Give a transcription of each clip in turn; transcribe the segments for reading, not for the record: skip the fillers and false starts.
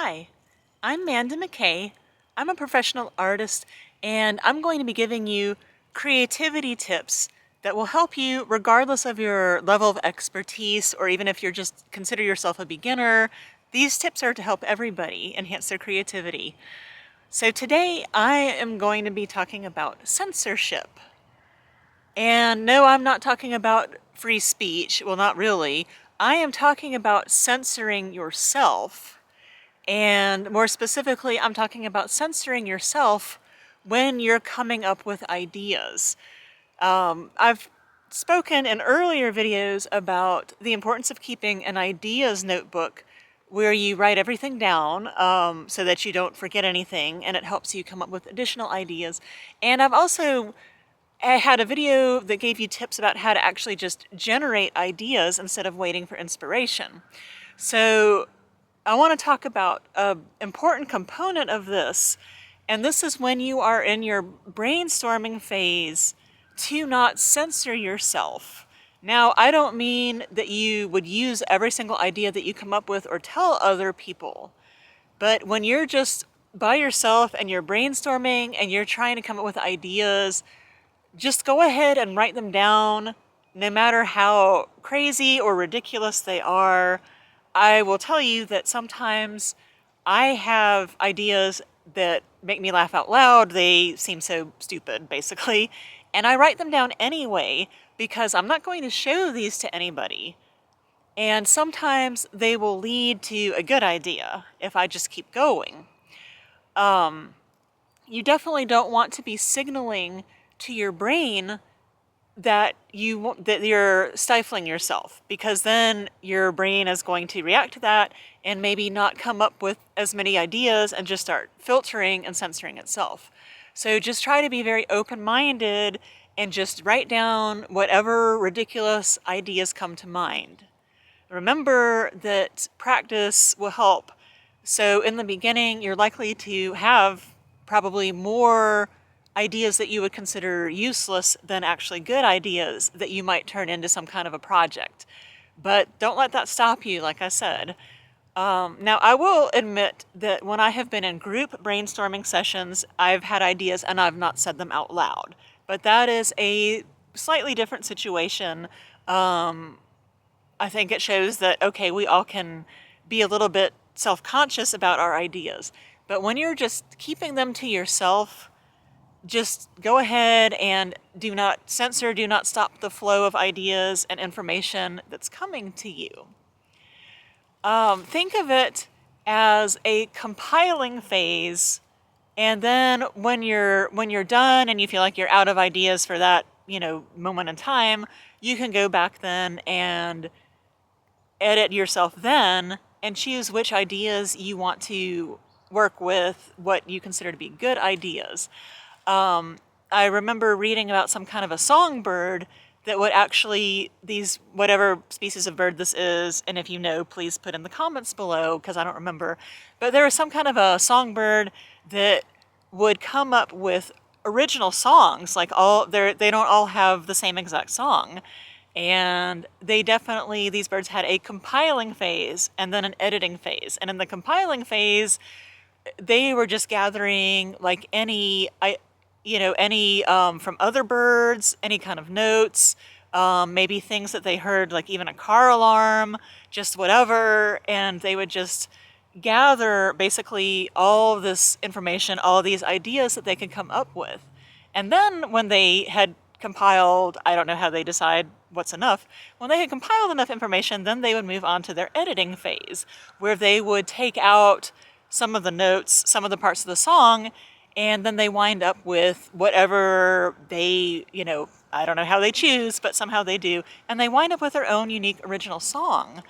Hi, I'm Manda McKay. I'm a professional artist, and I'm going to be giving you creativity tips that will help you regardless of your level of expertise, or even if you're just consider yourself a beginner. These tips are to help everybody enhance their creativity. So today I am going to be talking about censorship. And no, I'm not talking about free speech. Well, not really. I am talking about censoring yourself. And more specifically, I'm talking about censoring yourself when you're coming up with ideas. I've spoken in earlier videos about the importance of keeping an ideas notebook where you write everything down so that you don't forget anything, and it helps you come up with additional ideas. And I've also had a video that gave you tips about how to actually just generate ideas instead of waiting for inspiration. So I want to talk about an important component of this, and this is when you are in your brainstorming phase to not censor yourself. Now, I don't mean that you would use every single idea that you come up with or tell other people, but when you're just by yourself and you're brainstorming and you're trying to come up with ideas, just go ahead and write them down, no matter how crazy or ridiculous they are. I will tell you that sometimes I have ideas that make me laugh out loud. They seem so stupid, basically, and I write them down anyway because I'm not going to show these to anybody. And sometimes they will lead to a good idea if I just keep going. You definitely don't want to be signaling to your brain that you're stifling yourself, because then your brain is going to react to that and maybe not come up with as many ideas and just start filtering and censoring itself. So just try to be very open-minded and just write down whatever ridiculous ideas come to mind. Remember that practice will help. So in the beginning, you're likely to have probably more ideas that you would consider useless than actually good ideas that you might turn into some kind of a project. But don't let that stop you, like I said. Now, I will admit that when I have been in group brainstorming sessions, I've had ideas and I've not said them out loud. But that is a slightly different situation. I think it shows that, okay, we all can be a little bit self-conscious about our ideas. But when you're just keeping them to yourself, just go ahead and do not censor, do not stop the flow of ideas and information that's coming to you. Think of it as a compiling phase, and then when you're done and you feel like you're out of ideas for that, moment in time, you can go back then and edit yourself then and choose which ideas you want to work with, what you consider to be good ideas. I remember reading about some kind of a songbird that would actually, whatever species of bird this is, and if you know, please put in the comments below, because I don't remember, but there was some kind of a songbird that would come up with original songs, like they don't all have the same exact song. And these birds had a compiling phase and then an editing phase. And in the compiling phase, they were just gathering like any from other birds, any kind of notes, maybe things that they heard, like even a car alarm, just whatever. And they would just gather basically all this information, all these ideas that they could come up with. And then when they had compiled, I don't know how they decide what's enough, when they had compiled enough information, then they would move on to their editing phase, where they would take out some of the notes, some of the parts of the song, and then they wind up with whatever they, I don't know how they choose, but somehow they do, and they wind up with their own unique original song.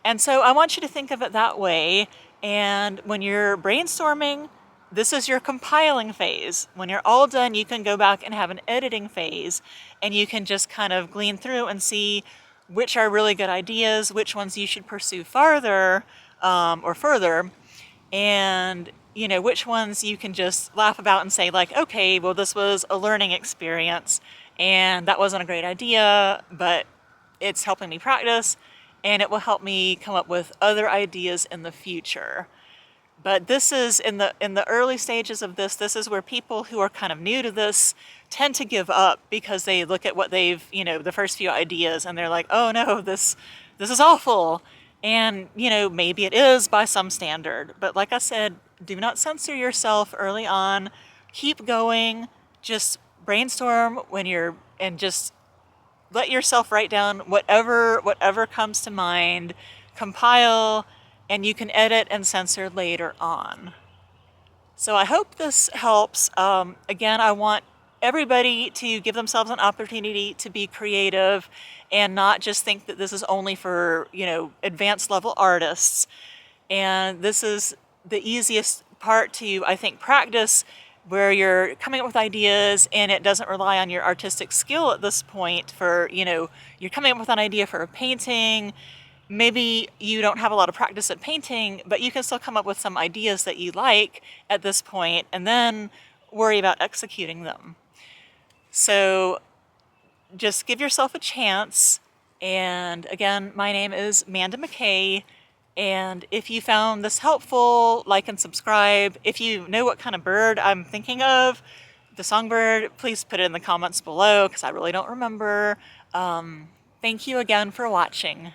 And so I want you to think of it that way, and when you're brainstorming, this is your compiling phase. When you're all done, you can go back and have an editing phase, and you can just kind of glean through and see which are really good ideas, which ones you should pursue farther or further, and which ones you can just laugh about and say, like, okay, well, this was a learning experience, and that wasn't a great idea, but it's helping me practice, and it will help me come up with other ideas in the future. But this is in the early stages of this. This is where people who are kind of new to this tend to give up because they look at what they've, the first few ideas and they're like, oh no, this is awful. And, maybe it is by some standard. But like I said, do not censor yourself early on. Keep going. Just brainstorm and just let yourself write down whatever comes to mind, compile, and you can edit and censor later on. So I hope this helps. Again, I want everybody to give themselves an opportunity to be creative and not just think that this is only for, advanced level artists. And this is the easiest part to, I think, practice, where you're coming up with ideas and it doesn't rely on your artistic skill at this point for, you're coming up with an idea for a painting. Maybe you don't have a lot of practice at painting, but you can still come up with some ideas that you like at this point and then worry about executing them. So just give yourself a chance. And again, my name is Manda McKay. And if you found this helpful, like and subscribe. If you know what kind of bird I'm thinking of, the songbird, please put it in the comments below because I really don't remember. Thank you again for watching.